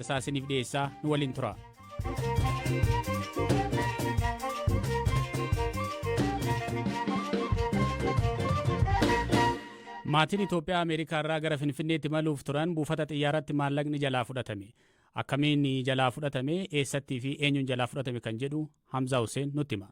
Isaasiniif dhiyeessaa nu waliin tura. Maatiin Itoophiyaa Ameerikaa irraa gara Finfinneetti maluuf turan buufata xiyyaaratti maallaqni jalaa fudhatame. Akkamiin jalaa fudhatame, eessattii fi eenyuun jalaa fudhatame kan jedhu Hamzaa Hussein nutti hima.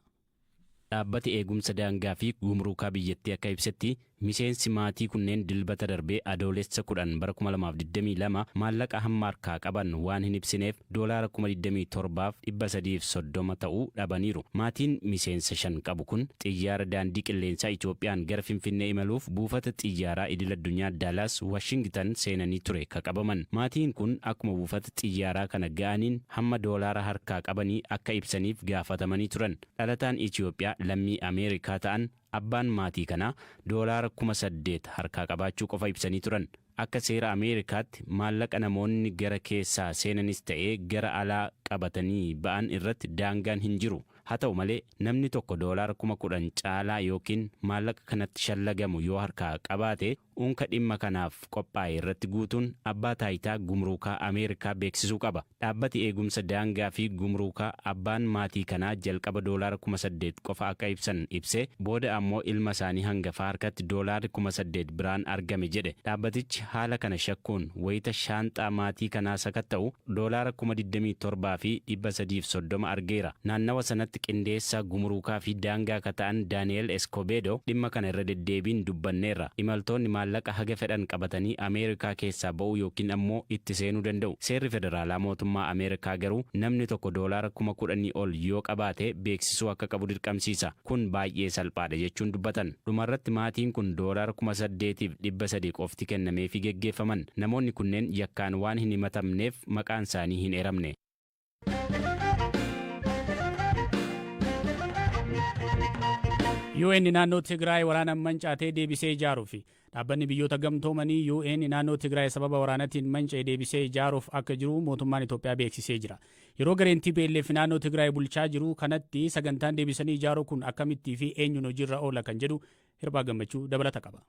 Dhaabbati eegumsa daangaa fi gumruukaa biyyattii akka ibsetti miseensi maatii kunneen dilbata darbee adoolessa 10 bara 2022 maallaqa hamma harkaa qaban waan hin ibsineef doolaara 27,330 ta'uu dhabaniiru. Maatiin miseensa 5 qabu kun xiyyaara daandii qilleensaa Itoophiyaan gara Finfinnee imaluuf buufata xiyyaaraa idil-addunyaa Daalaas Washington seenanii ture qabaman. Maatiin kun akkuma buufata xiyyaaraa kana ga'aniin hamma doolaara harkaa qabanii akka ibsaniif gaafatamanii turan. Dhalataan Itoophiyaa lammii Ameerikaa ta'an abbaan maatii kanaa doolaara 8,000 harkaa qabaachuu qofa ibsanii turan. Akka seera Ameerikaatti maallaqa namoonni gara keessaa seenanis ta'ee gara alaa qabatanii ba'an irratti daangaan hin jiru. Haa ta'u malee namni tokko doolaara 10,000 caalaa yookiin maallaqa kanatti shallagamu yoo harkaa qabaate unka dhimma kanaaf qophaa'e irratti guutuun abbaa taayitaa gumruukaa Ameerikaa beeksisuu qaba. Dhaabbati eegumsa daangaa fi gumruukaa abbaan maatii kanaa jalqaba doolaara 8,000 qofa akka ibsan ibsee booda ammoo ilma isaanii hangafaa harkatti doolaarri 8,000 biraan argame jedhe. Dhaabbatichi haala kana shakkuun wayita shaanxaa maatii kanaa sakatta'u doolaara 27,330 argeera. Naannawa sanatti qindeessaa gumruukaa fi daangaa ka ta'an Daani'el Escobedo dhimma kana irra deddeebiin dubbanneerra. Imaltoonni maallaqa haga fedhan qabatanii Ameerikaa keessaa ba'uu yookiin ammoo itti seenuu danda'u. Seerri federaalaa mootummaa Ameerikaa garuu namni tokko doolaara 10,000 ol yoo qabaate beeksisuu akka qabu dirqamsiisa. Kun baay'ee salphaadha jechuun dubbatan. Dhumarratti maatiin kun doolaara 8,300 qofti kennameefii geggeeffaman. Namoonni kunneen yakkaan waan hin himatamneef maqaan isaanii hin eeramne. UN naannoo Tigraay waraanaan mancaatee deebisee ijaaruuf dhaabbanni biyyoota gamtoomanii UN naannoo Tigraay sababa waraanatiin manca'ee deebisee ijaaruuf akka jiru mootummaan Itoophiyaa beeksisee jira. Yeroo gareen TPLF naannoo Tigraay bulchaa jiru kanatti sagantaan deebisanii ijaaruu kun akkamittii fi eenyuun hojiirra oola kan jedhu Hirbaa Gammachuu dabalata qaba.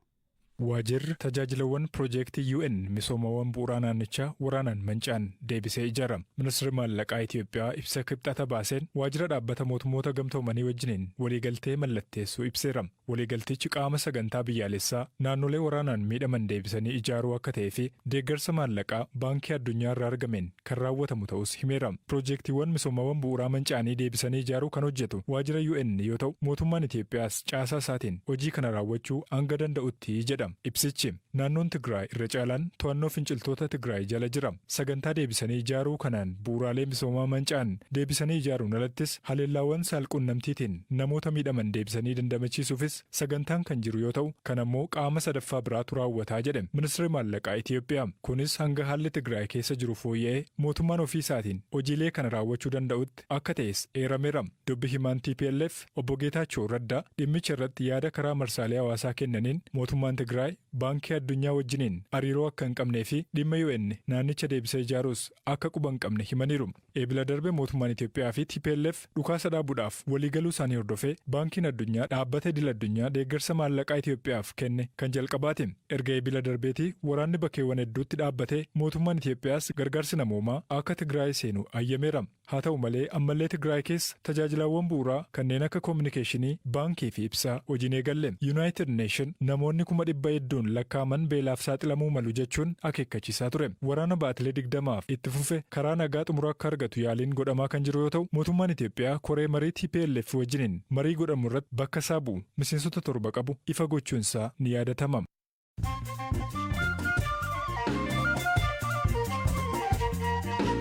Waajirri tajaajilawwan piroojeektii UN misoomawwan bu'uuraa naannichaa waraanaan manca'an deebisee ijaarama. Ministeerri maallaqaa Itoophiyaa ibsa kibxata baaseen waajjira dhaabbata mootummoota gamtoomanii wajjiniin waliigaltee mallatteessuu ibseera. Waliigaltichi qaama sagantaa biyyaalessaa naannolee waraanaan miidhaman deebisanii ijaaruu akka ta'ee fi deeggarsa maallaqaa baankii addunyaa irraa argameen kan raawwatamu ta'us himeera. Piroojeektiiwwan misoomawwan bu'uuraa manca'anii deebisanii ijaaruu kan hojjetu waajjira UN yoo ta'u mootummaan Itoophiyaas caasaa isaatiin hojii kana raawwachuu hanga danda'utti jedha. Ibsichi naannoon Tigraay irra caalaan to'annoo finciltoota Tigraay jala jira. Sagantaa deebisanii ijaaruu kanaan bu'uuraalee misoomaa manca'an deebisanii ijaaruun alattis haleellaawwan saalquunnamtiitiin namoota miidhaman deebisanii dandamachiisuufis sagantaan kan jiru yoo ta'u kan ammoo qaama sadaffaa biraatu raawwataa jedhe ministeerri maallaqaa Itoophiyaa. Kunis hanga haalli Tigraay keessa jiru fooyya'ee mootummaan ofii isaatiin hojiilee kana raawwachuu danda'utti akka ta'es eerameera. Dubbi himaan TPLF obbo Geetaachoo Raddaa dhimmicha irratti yaada karaa marsaalee hawaasaa kennaniin mootummaan Tigraay baankii addunyaa wajjiniin hariiroo akka hin qabnee fi dhimma UN naannicha deebisee ijaaruus akka quba hin qabne himaniiru. Eebila darbe mootummaan Itoophiyaa fi TPLF dhukaasa dhaabuudhaaf waliigaluu isaanii hordofee baankiin addunyaa dhaabbata idil-addunyaa deeggarsa maallaqaa Itoophiyaaf kenne kan jalqabaati. Erga eebila darbeetii waraanni bakkeewwan hedduutti dhaabbatee mootummaan Itoophiyaas gargaarsi namoomaa akka Tigraay seenu ayyameera. Haa ta'u malee ammallee Tigraay keessa tajaajilawwan bu'uuraa kanneen akka koominikeeshinii, baankii fi ibsaa hojiin eegalle. United Nation namoonni 100,000 hedduun lakkaaman beelaaf saaxilamuu malu jechuun akeekkachiisaa ture. Waraana baatilee 20f itti fufe karaa nagaa xumura akka argatu yaaliin godhamaa kan jiru yoo ta'u mootummaan Itoophiyaa koree marii TPLF wajjiniin marii godhamu irratti bakka isaa bu'u miseensota 7 qabu ifa gochuunsaa ni yaadatama.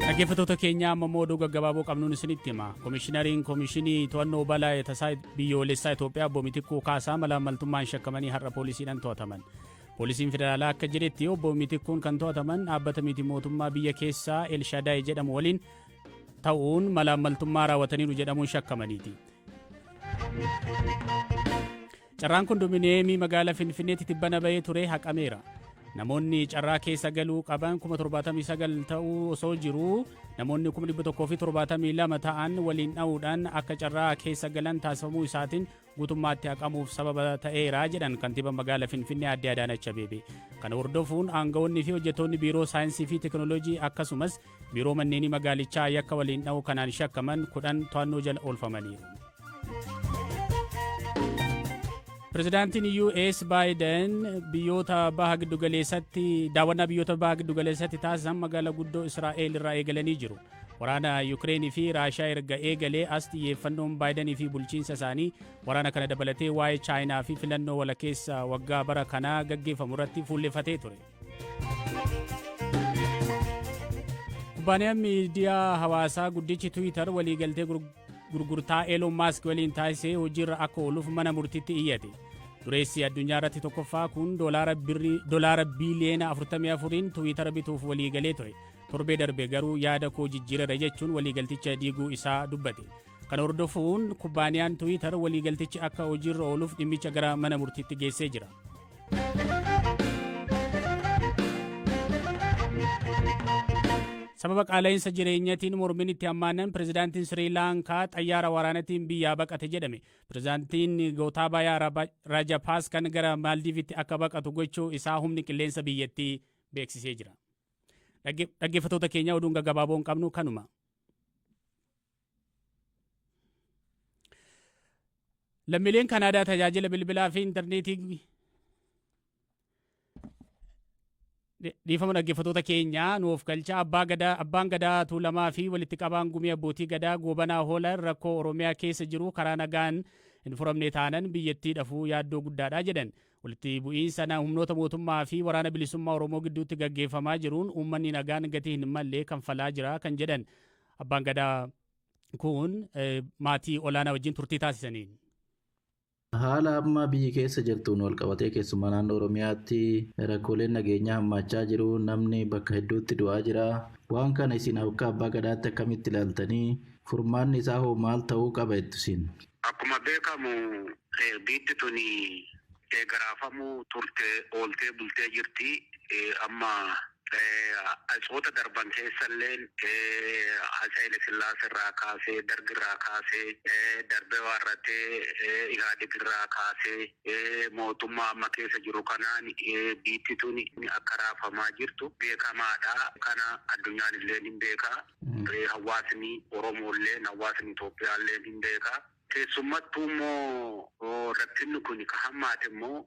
Dhaggeeffattoota keenya amma oduu gaggabaaboo qabnuun isinitti hima. Komishinariin Komishinii To'annoo Balaa Tasaa Biyyoolessaa Itoophiyaa obbo Mitikuu Kaasaa malaammaltummaan shakkamanii har'a poolisiidhaan to'ataman. Poolisiin federaalaa akka jedhetti obbo Mitikuun kan to'ataman dhaabbata miti mootummaa biyya keessaa Elshadaay jedhamu waliin ta'uun malaammaltummaa raawwataniiru jedhamuun shakkamaniiti. Carraan kondominiyeemii magaalaa Finfinneetti tibbana bahee ture haqameera. namoonni carraa keessa galuu qaban 79 ta'uu osoo jiru namoonni 172 ta'an waliin dha'uudhaan akka carraa keessa galan taasifamuu isaatiin guutummaatti haqamuuf sababa ta'eera jedhan kantiibaa magaalaa Finfinnee Aadde Adaanach Abeebee. Kana hordofuun aangawoonni fi hojjettoonni biiroo saayinsii fi teekinooloojii akkasumas biiroo manneenii magaalichaa yakka waliin dha'uu kanaan shakkaman 10 to'annoo jala oolfamaniiru. Pirezidaantiin US Baayiden daawwannaa biyyoota baha giddugaleessatti taasisan magaalaa guddoo Israa'el irraa eegalanii jiru. Waraana Yuukireenii fi Raashiyaa erga eegalee as xiyyeeffannoon Baayidenii fi bulchiinsa isaanii waraana kana dabalatee waa'ee Chaayinaa fi filannoo walakkeessa waggaa bara kanaa gaggeeffamu irratti fuulleeffatee ture. Kubbaaniyaan miidiyaa hawaasaa guddichi Twitter waliigaltee gurgurtaa Elon Musk waliin taasisee hojiirra akka ooluuf mana murtiitti iyyate. Dureessi addunyaa irratti tokkoffaa kun doolaara biiliyoona 44 Twitter bituuf waliigalee ture. Torbee darbe garuu yaada koo jijjiirara jechuun waliigalticha diiguu isaa dubbate. Kana hordofuun kubbaaniyaan Twitter waliigaltichi akka hojiirra ooluuf dhimmicha gara mana murtiitti geessee jira. Sababa qaala'insa jireenyaatiin mormiin itti hammaanan pirezidaantiin Sri Lankaa xayyaara waraanaatiin biyyaa baqate jedhame. Pirezidaantiin Gootabayaa Rajapaksan gara Maaldiivitti akka baqatu gochuu isaa humni qilleensa biyyattii beeksisee jira. Dhaggeeffattoota keenya oduun gaggabaaboon qabnu kanuma. Lammiileen Kanaadaa tajaajila bilbilaa fi intarneetii dhiifama dhaggeeffattoota keenya nuuf galcha abbaan gadaa Tuulamaa fi walitti qabaan gumii abbootii gadaa Goobanaa Hoolar rakkoo Oromiyaa keessa jiru karaa nagaan hin furamne taanan biyyattii dhafuu yaaddoo guddaadha jedhan. Walitti bu'iinsa humnoota mootummaa fi waraana bilisummaa Oromoo gidduutti gaggeeffamaa jiruun uummanni nagaan gatii hin mallee kanfalaa jira kan jedhan abbaan gadaa kun maatii olaanaa wajjin turtii taasisaniin. Haala amma biyyi keessa jirtuun wal qabatee keessumaa naannoo Oromiyaatti rakkooleen nageenyaa hammaachaa jiru. Namni bakka hedduutti du'aa jira. Waan kana isin akka abbaa gadaatti akkamitti ilaaltanii furmaanni isaa hoo maal ta'uu qaba isin? Akkuma beekamu biyyi tuni garaafamuu turte ooltee bultee jirti. Amma Asxoota darban keessallee Haile Sillaasee irraa kaasee Dargi irraa kaasee darbee warratee Ihaadig irraa kaasee mootummaa amma keessa jiru kanaan biyyi tuni akka raafamaa jirtu beekamaadha. Kana addunyaan illee hin beeka. Hawaasni Oromoo illee hawaasni Itoophiyaa illee hin beeka. Keessumattuu immoo rakkinni kun ka hammaate immoo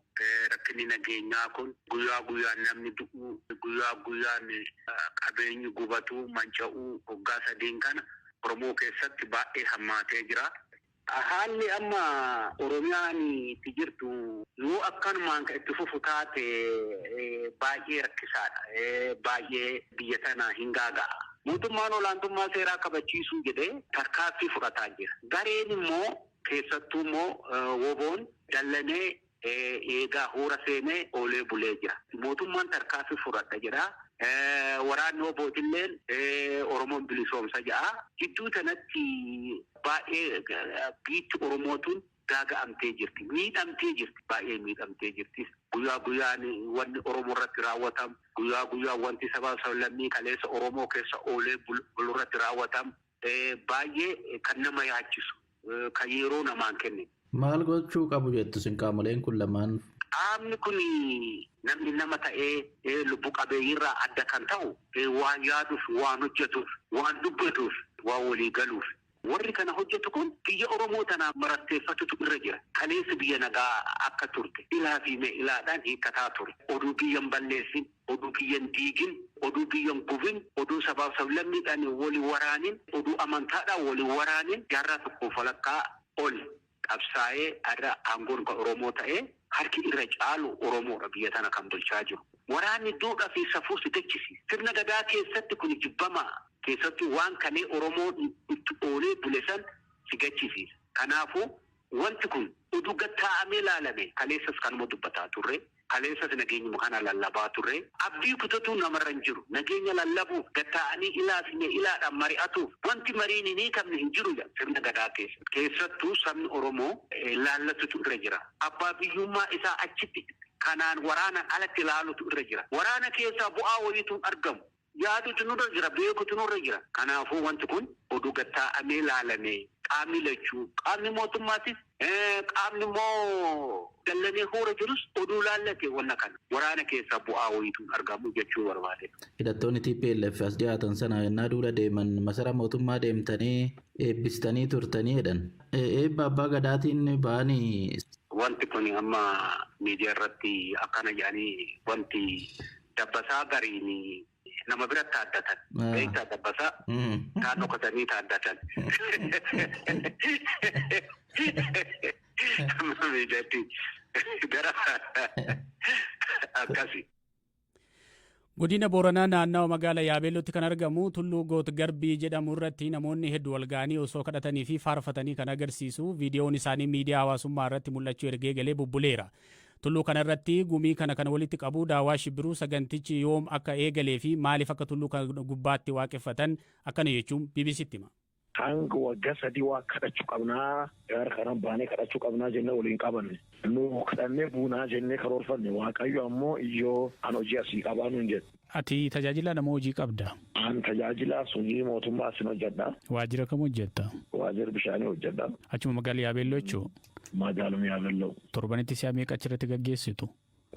rakkinni nageenyaa kun guyyaa guyyaan namni du'u guyyaa guyyaan qabeenyi gubatu manca'uu waggaa sadeen kana Oromoo keessatti baay'ee hammaatee jira. Haalli amma Oromiyaan itti jirtu yoo akkanumaan ka itti fufu taate baay'ee rakkisaadha. Baay'ee biyya tana hin gaaga'a. Mootummaan olaantummaa seeraa kabachiisuu jedhee tarkaanfii fudhataa jira. Gareen immoo keessattuu immoo woboon dallanee eegaa hoora seenee oolee bulee jira. Mootummaan tarkaanfii fudhadha jedha. Waraanni wobootillee Oromoon bilisoomsa jedha. Jidduu kanatti baay'ee biyyi Oromootuun gaaga'amtee jirti. Miidhamtee jirti. Baay'ee miidhamtee jirti. Guyyaa guyyaan wanti Oromoo irratti raawwatamu. Guyyaa guyyaan wanti sabaa sablammii kaleessa Oromoo keessa oolee bulu irratti raawwatamu. Baay'ee kan nama yaachisu. Kan yeroo namaan kenne. Maal gochuu qabu jettu isin qaamoleen kun lamaan? Qaamni kun namni nama ta'ee lubbu qabeeyyiirraa adda kan ta'u waan yaaduuf, waan hojjetuuf, waan dubbatuuf, waan walii galuuf. Warri kana hojjetu kun biyya Oromoo tanaa maratteeffatutu irra jira. Kaleessa biyya nagaa akka turte ilaa fi ilaadhaan hiikkataa ture. Oduu biyyan balleessin, oduu biyyan diigin, oduu biyyan gubin, oduu sabaaf sablammiidhaan wali waraanin, oduu amantaadhaan wali waraanin jaarraa tokkoof walakkaa ol qabsaa'ee adda aangoon kan Oromoo ta'ee harki irra caalu Oromoodha biyya tana kan bulchaa jiru. Waraanni duudhaa fi safuu si dachisiisa. Sirna gadaa keessatti kun jibbamaa. Keessattuu waan kanee Oromoo itti oolee bule san si gachisiisa. Kanaafuu wanti kun oduu gattaa'amee ilaalame kaleessas kanuma dubbataa turre. Kaleessas nageenya kana lallabaa turre. Abdii kutatu namarra hin jiru. Nageenya lallabuuf gattaa'anii ilaadhaan mari'atuuf wanti mariin hin hiikamne hin jiru sirna gadaa keessa. Keessattuu sabni Oromoo laallatutu irra jira. Abbaa biyyummaa isaa achitti kanaan waraana alatti ilaalutu irra jira. Waraana keessaa bu'aa wayiitu argamu. Yaadutu nurra jira, beekutu nurra jira. Kanaafuu wanti kun oduu gattaa'amee ilaalamee qaamni lachuu qaamni mootummaatis qaamni immoo dallanee hoora jirus oduu laallate wanna kana waraana keessaa bu'aa wayiitu argamu jechuu barbaade. Hidhattoonni TPLF as dhiyaatan sana yennaa duula deeman masara mootummaa deemtanii eebbistanii turtanii jedhan. Eebba abbaa gadaatiin ba'anii. Wanti kun amma miidiyaa irratti akkana jedhanii wanti dabbasaa gariin nama biratti taaddatan. Beektaa dabbasaa naannoo qotanii taaddatan. Miidiyaatti gara akkasi. Godina Booranaa naannawa magaalaa Yaabeellootti kan argamu Tulluu Goot Garbii jedhamu irratti namoonni hedduu wal ga'anii osoo kadhatanii fi faarfatanii kan agarsiisu viidiyoon isaanii miidiyaa hawaasummaa irratti mul'achuu ergee galee bubbuleera. Tulluu kana irratti gumii kana walitti qabu Daawaa Shibbiruu sagantichi yoom akka eegalee fi maaliif akka tulluu kana gubbaatti waaqeffatan akkana jechuun BBCtti hima. Hanga waggaa sadii waa kadhachuu qabnaa gara kanan baanee kadhachuu qabnaa jennee waliin qabanne nu kadhannee buunaa jennee karoorfanne waaqayyo ammoo iyyoo an hojii asii qabaa nuun jedhe. Ati tajaajila nama hojii qabda? An tajaajila sunii mootummaa asin hojjedha. Waajjira kam hojjetta? Waajjira bishaanii hojjedha. Achuma magaalaa Yaabeelloo jechuun? Magaaluma Yaabeelloo. Torbanitti si'a meeqa achirratti gaggeessitu?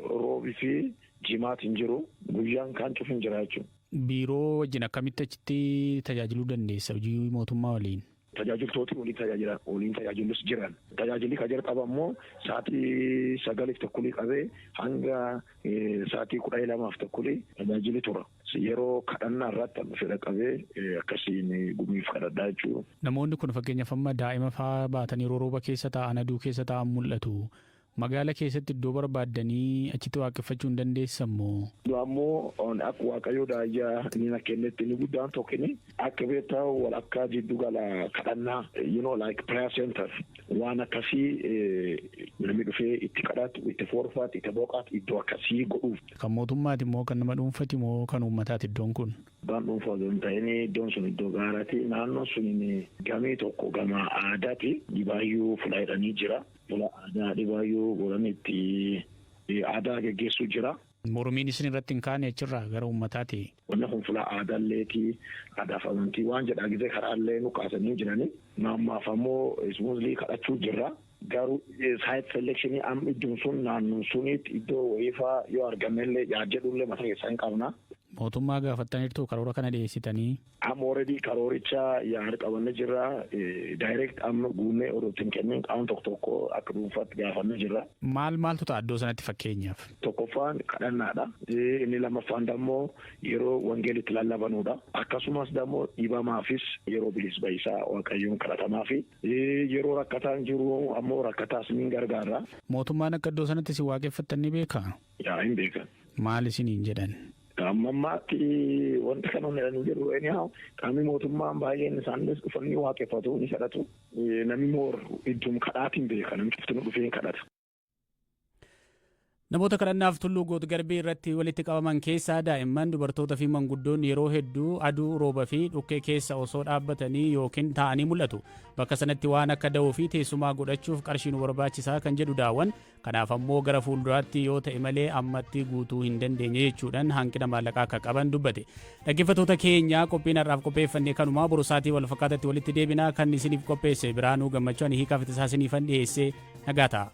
Roobii fi jimaatiin jiru guyyaan kaan cufin jira jechuudha. Biiroo wajjin akkamitti achitti tajaajiluu dandeessa hojii mootummaa waliin? Tajaajiltooti waliin tajaajilus jiran. Tajaajilli kan jalqaba immoo sa'aatii 9:00 qabee hanga sa'aatii 12:00 tajaajilli tura. Yeroo kadhannaa irratti fedha qabee akkasiin gumiif kadhadhaa jechuudha. Namoonni kun fakkeenyaaf amma daa'ima fa'aa baatanii rorooba keessa taa'an aduu keessa taa'an mul'atu. Magaalaa keessatti iddoo barbaaddanii achitti waaqeffachuu hin dandeessammoo? Ammoo akka waaqayyoo daayyaa inni na kennetti inni guddaan tokkini akka beektaa wal akka jiddu gala kadhannaa like prayer center waan akkasii namni dhufee itti kadhatu itti foorfaatu itti booqaatu iddoo akkasii godhuuf. Kan mootummaati moo kan nama dhuunfaati moo kan uummataati iddoon kun? Waan dhuunfaa osoo hin ta'in iddoon sun iddoo gaaraati. Naannoon sun gamii tokko gama aadaati. Dhibaayyuu fulaayidhanii jira. Fula aadaa dhibaayyuu godhanitti aadaa geggeessuu jira. Mormiin isin irratti hin kaane achirraa gara uummataati. Wanni kun fula aadaalleeti aadaaf amantii waan jedhaa gisee karaallee nu kaasanii jirani. Naammaaf ammoo ismuuzlii kadhachuu jirra. Garuu site selection am iddoon sun naannoon sunitti iddoo wayiifaa yoo argamellee yaadjedhullee mataa keessaa hin qabna. Mootummaa gaafattaniirtu karoora kana dhiyeessitanii? Amma already karooricha yaada qabanne jirra. Direct amma guunnee odootiin kenneen qaama tokko akka dhuunfaatti gaafanne jirra. Maaltu ta'a iddoo sanatti fakkeenyaaf? Tokkoffaan kadhannaadha. Inni lammaffaan dammoo yeroo wangeelitti lallabanuudha. Akkasumas dammoo dhibamaafis yeroo bilis ba'isaa waaqayyoon kadhatamaafi yeroo rakkataan jiru ammoo rakkataas ni gargaara. Mootummaan akka iddoo sanatti si waaqeffattan ni beekaa? Yaa hin beekan. Maal isiniin jedhan? Ammaatti wanti kan jedhanii jiru qaamni mootummaan baay'een isaaniis dhufanii waaqeffatu ni kadhatu. Namni moor iddoon kadhaatiin beeka namni cuftuu dhufee kadhata. Namoota kadhannaaf Tulluu Goot Garbii irratti walitti qabaman keessaa daa'imman dubartoota fi manguddoon yeroo hedduu aduu rooba fi dhukkee keessa osoo dhaabbatanii yookiin taa'anii mul'atu. Bakka sanatti waan akka da'oo fi teessumaa godhachuuf qarshii nu barbaachisaa kan jedhu daawwan. Kanaaf ammoo gara fuulduraatti yoo ta'e malee ammatti guutuu hin dandeenye jechuudhaan hanqina maallaqaa akka qaban dubbate. Dhaggeeffattoota keenya qophiin har'aaf qopheeffannee kanumaa boru sa'aatii wal fakkaatatti walitti deebinaa kan isiniif qopheesse Biraanuu Gammachuu ani hiikaaf itti isaasiniifan dhiyeessee nagaa ta'a.